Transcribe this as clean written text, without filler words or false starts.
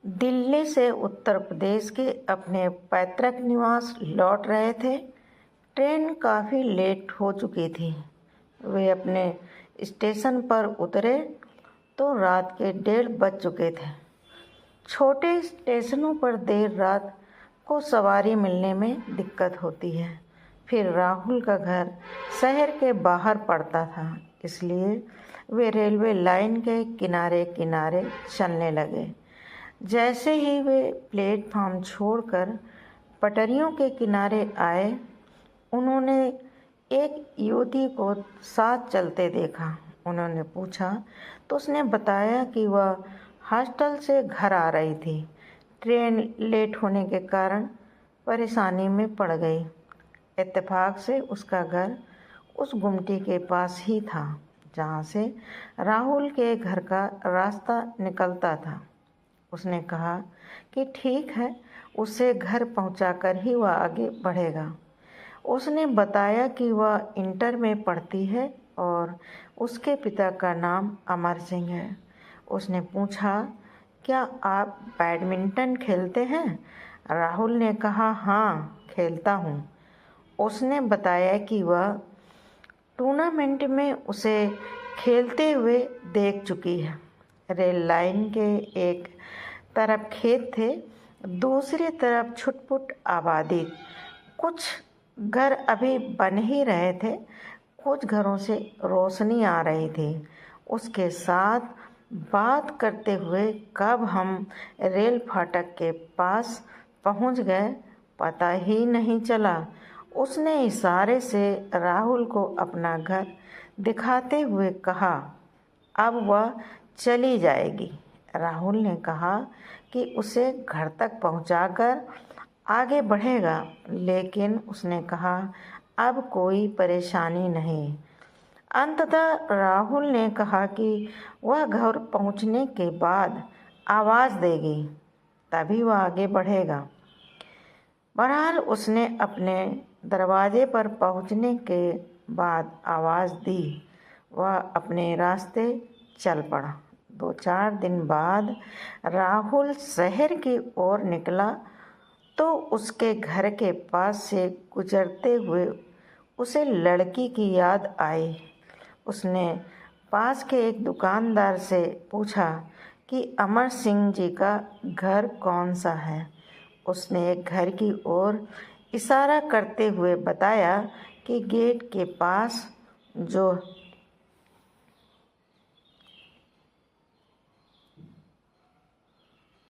दिल्ली से उत्तर प्रदेश के अपने पैतृक निवास लौट रहे थे। ट्रेन काफ़ी लेट हो चुकी थी। वे अपने स्टेशन पर उतरे तो रात के 1:30 बज चुके थे। छोटे स्टेशनों पर देर रात को सवारी मिलने में दिक्कत होती है। फिर राहुल का घर शहर के बाहर पड़ता था, इसलिए वे रेलवे लाइन के किनारे किनारे चलने लगे। जैसे ही वे प्लेटफॉर्म छोड़कर पटरियों के किनारे आए, उन्होंने एक युवती को साथ चलते देखा। उन्होंने पूछा तो उसने बताया कि वह हॉस्टल से घर आ रही थी। ट्रेन लेट होने के कारण परेशानी में पड़ गई। इत्तेफाक से उसका घर उस गुमटी के पास ही था जहाँ से राहुल के घर का रास्ता निकलता था। उसने कहा कि ठीक है, उसे घर पहुंचाकर ही वह आगे बढ़ेगा। उसने बताया कि वह इंटर में पढ़ती है और उसके पिता का नाम अमर सिंह है। उसने पूछा, क्या आप बैडमिंटन खेलते हैं? राहुल ने कहा, हाँ, खेलता हूँ। उसने बताया कि वह टूर्नामेंट में उसे खेलते हुए देख चुकी है। रेल लाइन के एक तरफ खेत थे, दूसरी तरफ छुटपुट आबादी। कुछ घर अभी बन ही रहे थे, कुछ घरों से रोशनी आ रही थी। उसके साथ बात करते हुए कब हम रेल फाटक के पास पहुंच गए, पता ही नहीं चला। उसने इशारे से राहुल को अपना घर दिखाते हुए कहा, अब वह चली जाएगी। राहुल ने कहा कि उसे घर तक पहुंचाकर आगे बढ़ेगा, लेकिन उसने कहा, अब कोई परेशानी नहीं। अंततः राहुल ने कहा कि वह घर पहुंचने के बाद आवाज़ देगी, तभी वह आगे बढ़ेगा। बहरहाल उसने अपने दरवाजे पर पहुंचने के बाद आवाज़ दी। वह अपने रास्ते चल पड़ा। 2-4 दिन बाद राहुल शहर की ओर निकला तो उसके घर के पास से गुजरते हुए उसे लड़की की याद आई। उसने पास के एक दुकानदार से पूछा कि अमर सिंह जी का घर कौन सा है। उसने एक घर की ओर इशारा करते हुए बताया कि गेट के पास जो